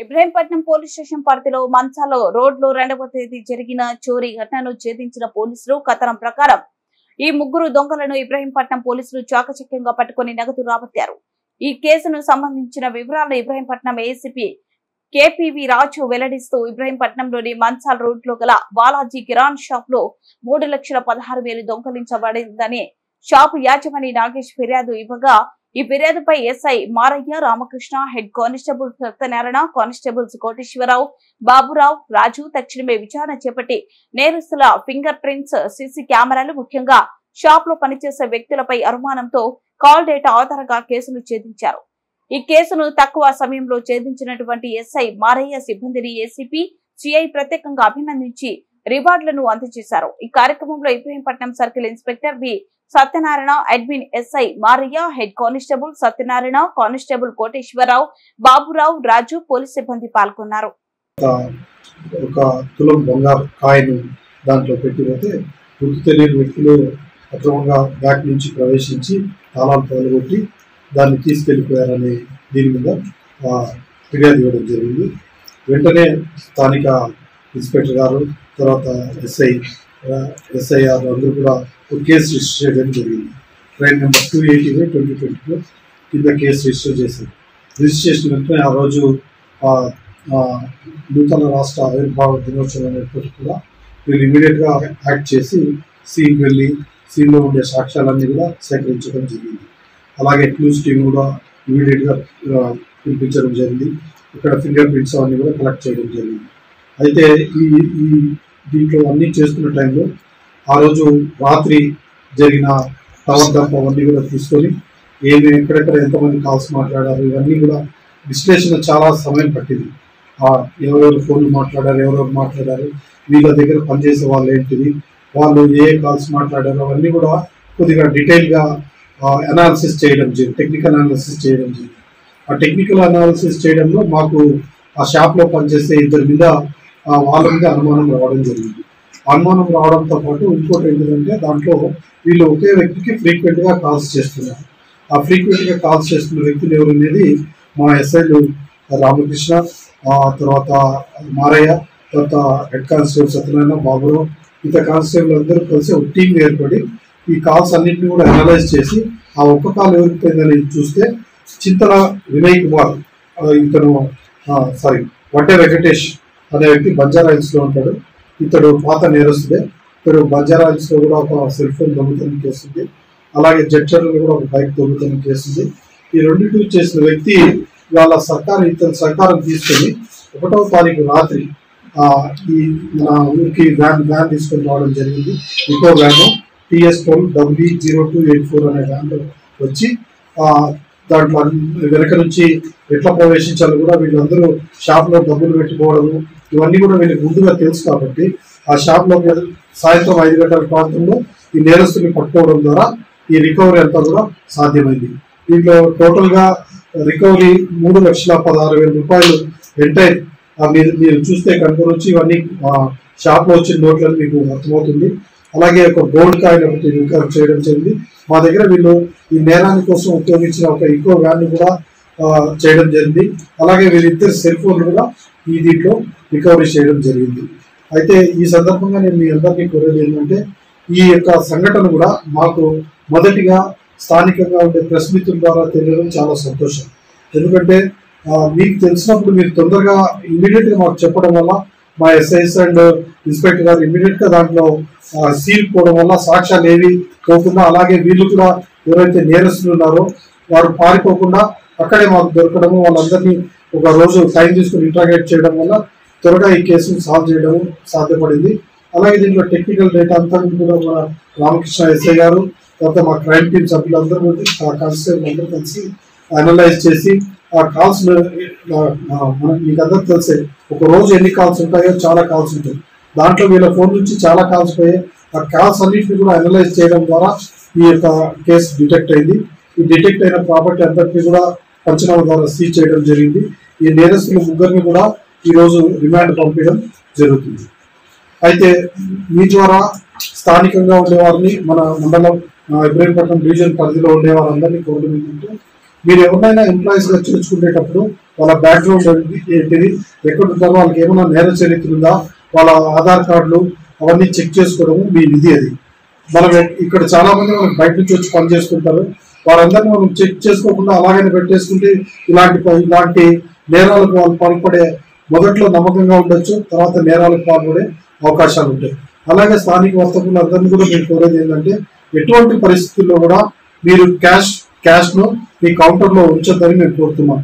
Ibrahimpatnam police station పరిధిలో మంచాలో రోడ్లో 2వ తేదీ జరిగిన చోరీ ఘటనను ఛేదించిన పోలీసులు కథనం ప్రకారం ఈ ముగ్గురు దొంగలను ఇబ్రహీంపట్నం పోలీసులు చాకచక్యంగా పట్టుకుని నగదు రాబట్టారు. ఈ కేసును సంబంధించిన వివరాలను ఇబ్రహీంపట్నం ఏసీపీ కేపీవీ రాజు వెల్లడిస్తూ ఇబ్రహీంపట్నంలోని మంచాల్ రోడ్ లో గల బాలాజీ కిరాణ్ షాప్ లో 3,16,000 దొంగలించబడిందని షాపు యాజమాని నాగేష్ ఫిర్యాదు ఇవ్వగా ఈ ఫిర్యాదుపై SI Maraiah Ramakrishna, head constable Satyanarayana, constables Koteswararao, Baburao, Raju తక్షణమే విచారణ చేపట్టి నేరస్తుల ఫింగర్ ప్రింట్స్, సీసీ కెమెరాలు, ముఖ్యంగా షాప్ లో పనిచేసే వ్యక్తులపై అనుమానంతో కాల్ డేటా ఆధారంగా కేసును ఛేదించారు. ఈ కేసును తక్కువ సమయంలో ఛేదించినటువంటి ఎస్ఐ మారయ్య సిబ్బందిని ఏసీపీ, సిఐ ప్రత్యేకంగా అభినందించి రివార్డులను అందజేశారు. ఈ కార్యక్రమంలో Ibrahimpatnam circle inspector B Satyanarayana, admin SI Maraiah, head constable Satyanarayana, constable Koteswararao, Baburao, Raju, police సిబ్బంది పాల్గొన్నారు. ఒక తులం బంగారు కాయను దాంట్లో పెట్టిపోతే గుర్తు తెలియని వ్యక్తులు అక్రమంగా బ్యాక్ నుంచి ప్రవేశించి తాళాలు పగలగొట్టి దాన్ని తీసుకెళ్లిపోయారనే దీని మీద ఫిర్యాదు ఇవ్వడం జరిగింది. వెంటనే స్థానిక ఇన్స్పెక్టర్ గారు, తర్వాత ఎస్ఐఆర్ అందరూ కూడా ఒక కేసు రిజిస్టర్ చేయడం జరిగింది. ట్రైన్ నెంబర్ 280/2024 కింద కేసు రిజిస్టర్ చేశారు. రిజిస్ట్రేషన్ వెంటనే ఆ రోజు నూతన రాష్ట్ర ఆవిర్భావ దినోత్సవం అనేప్పటికీ కూడా వీళ్ళు ఇమీడియట్గా యాక్ట్ చేసి సీన్కి వెళ్ళి సీన్లో ఉండే సాక్ష్యాలన్నీ కూడా సేకరించడం జరిగింది. అలాగే క్లూస్ టీమ్ కూడా ఇమీడియట్గా పిలిపించడం జరిగింది. ఇక్కడ ఫింగర్ ప్రింట్స్ అవన్నీ కూడా కలెక్ట్ చేయడం జరిగింది. అయితే ఈ దీంట్లో అన్నీ చేస్తున్న టైంలో ఆ రోజు రాత్రి జరిగిన టవర్ డంప్ అవన్నీ కూడా తీసుకొని ఎక్కడెక్కడ ఎంతమంది కాల్స్ మాట్లాడారు ఇవన్నీ కూడా విశ్లేషణ చాలా సమయం పట్టింది. ఎవరెవరు ఫోన్లు మాట్లాడారు, ఎవరెవరు మాట్లాడారు, వీళ్ళ దగ్గర పనిచేసే వాళ్ళు ఏంటిది, వాళ్ళు ఏ కాల్స్ మాట్లాడారు అవన్నీ కూడా కొద్దిగా డీటెయిల్గా అనాలిసిస్ చేయడం జరిగింది, టెక్నికల్ అనాలిసిస్ చేయడం జరిగింది. ఆ టెక్నికల్ అనాలిసిస్ చేయడంలో మాకు ఆ షాప్లో పనిచేసే ఇద్దరి మీద వాళ్ళ మీద అనుమానం రావడం జరిగింది. అనుమానం రావడంతో పాటు ఇంకోటి ఏంటంటే దాంట్లో వీళ్ళు ఒకే వ్యక్తికి ఫ్రీక్వెంట్గా కాల్స్ చేస్తున్నారు. ఆ ఫ్రీక్వెంట్గా కాల్స్ చేస్తున్న వ్యక్తులు ఎవరు అనేది మా ఎస్ఐలు రామకృష్ణ, తర్వాత మారయ్య, తర్వాత హెడ్ కానిస్టేబుల్ సత్యనారాయణ, బాబురావు, ఇతర కానిస్టేబుల్ అందరూ కలిసి ఒక టీం ఏర్పడి ఈ కాల్స్ అన్నింటినీ కూడా అనలైజ్ చేసి ఆ ఒక్క కాల్ ఎవరికి పోయిందని చూస్తే చింతల వినయ్ కుమార్, ఇతను వడ్డే వెంకటేష్ అనే వ్యక్తి బంజారా హిల్స్లో ఉంటాడు. ఇతడు పాత నేరస్తుడే. ఇతడు బంజారా హిల్స్లో కూడా ఒక సెల్ ఫోన్ దొంగతనం కేసు ఉంది. అలాగే జడ్చర్లో కూడా ఒక బైక్ దొంగతనం కేసు ఉంది. ఈ రెండింటి చేసిన వ్యక్తి వాళ్ళ ఇతని సహకారం తీసుకొని 1వ తారీఖు రాత్రి ఈ మన ఊరికి వ్యాన్ తీసుకొని రావడం జరిగింది. ఇంకో వ్యాను TS12WB0284 అనే వ్యాన్లో వచ్చి దాంట్లో వెనక నుంచి ఎట్లా ప్రవేశించాలో కూడా వీళ్ళందరూ షాప్లో డబ్బులు పెట్టుకోవడము ఇవన్నీ కూడా వీళ్ళకి ముందుగా తెలుసు. కాబట్టి ఆ షాప్లో సాయంత్రం 5 గంటల ప్రాంతంలో ఈ నేరస్తుని పట్టుకోవడం ద్వారా ఈ రికవరీ అంతా కూడా సాధ్యమైంది. దీంట్లో టోటల్గా రికవరీ 3,16,000 రూపాయలు ఎంటైర్ మీరు చూస్తే కనుక వచ్చి ఇవన్నీ షాప్లో వచ్చిన నోట్లను మీకు అర్థమవుతుంది. అలాగే ఒక గోల్డ్ కాయిన్ ఒకటి రికవర్ చేయడం జరిగింది. మా దగ్గర వీళ్ళు ఈ నేరాని కోసం ఉపయోగించిన ఒక ఇంకో వ్యాన్ కూడా చేయడం జరిగింది. అలాగే వీళ్ళిద్దరు సెల్ ఫోన్లు కూడా ఈ దీంట్లో రికవరీ చేయడం జరిగింది. అయితే ఈ సందర్భంగా నేను మీ అందరినీ కోరేది ఏంటంటే ఈ యొక్క సంఘటన కూడా మాకు మొదటిగా స్థానికంగా ఉండే ప్రెస్ మిత్రుల ద్వారా తెలియడం చాలా సంతోషం. ఎందుకంటే మీకు తెలిసినప్పుడు మీరు తొందరగా ఇమీడియట్గా మాకు చెప్పడం వల్ల మా ఎస్ఐస్ అండ్ ఇన్స్పెక్టర్ గారు ఇమీడియట్గా దాంట్లో సీల్ పోవడం వల్ల సాక్ష్యాలు ఏవి పోకుండా, అలాగే వీళ్ళు కూడా ఎవరైతే నేరస్తులు ఉన్నారో వారు పారిపోకుండా అక్కడే మాకు దొరకడము, వాళ్ళందరినీ ఒక రోజు టైం తీసుకుని ఇంట్రాగేట్ చేయడం వల్ల త్వరగా ఈ కేసును సాల్వ్ చేయడం సాధ్యపడింది. అలాగే దీంట్లో టెక్నికల్ డేటా అంతా కూడా మన రామకృష్ణ ఎస్ఐ గారు, తర్వాత మా క్రైమ్ టీమ్ సభ్యులందరూ కానిస్టేబుల్ అందరూ కలిసి అనలైజ్ చేసి ఆ కాల్స్ మీకు అందరూ తెలిసే ఒక రోజు ఎన్ని కాల్స్ ఉంటాయో చాలా కాల్స్ ఉంటాయి. దాంట్లో వీళ్ళ ఫోన్ నుంచి చాలా కాల్స్ పోయాయి. ఆ కాల్స్ అన్నింటినీ కూడా అనలైజ్ చేయడం ద్వారా ఈ యొక్క కేసు డిటెక్ట్ అయింది. ఈ డిటెక్ట్ అయిన ప్రాపర్టీ అంతటినీ కూడా పంచనామా ద్వారా సీజ్ చేయడం జరిగింది. ఈ నేరస్తుల ముగ్గురిని కూడా ఈరోజు రిమాండ్ పంపించడం జరుగుతుంది. అయితే మీ ద్వారా స్థానికంగా ఉండేవారిని మన మండలం ఇబ్రహీంపట్నం డివిజన్ పరిధిలో ఉండేవారందరినీ కోరడం ఏంటంటే మీరు ఎవరినైనా ఎంప్లాయీస్ గా చేర్చుకునేటప్పుడు వాళ్ళ బ్యాక్గ్రౌండ్ ఏంటిది, ఎక్కడ ఉంటారో, వాళ్ళకి ఏమైనా నేర చరిత్ర ఉందా, వాళ్ళ ఆధార్ కార్డులు అవన్నీ చెక్ చేసుకోవడం మీ విధి. అది మనం ఇక్కడ చాలా మంది మనకు బయట నుంచి వచ్చి పనిచేస్తుంటారు, వారందరినీ మనం చెక్ చేసుకోకుండా అలాగనే పెట్టేసుకుంటే ఇలాంటి నేరాలకు వాళ్ళు పాల్పడే మొదట్లో నమ్మకంగా ఉండొచ్చు, తర్వాత నేరాలకు పాల్పడే అవకాశాలు ఉంటాయి. అలాగే స్థానిక వర్తకులందరినీ కూడా మేము కోరేది ఏంటంటే ఎటువంటి పరిస్థితుల్లో కూడా మీరు క్యాష్ ను మీ కౌంటర్ లో ఉంచొద్దని మేము కోరుతున్నాం.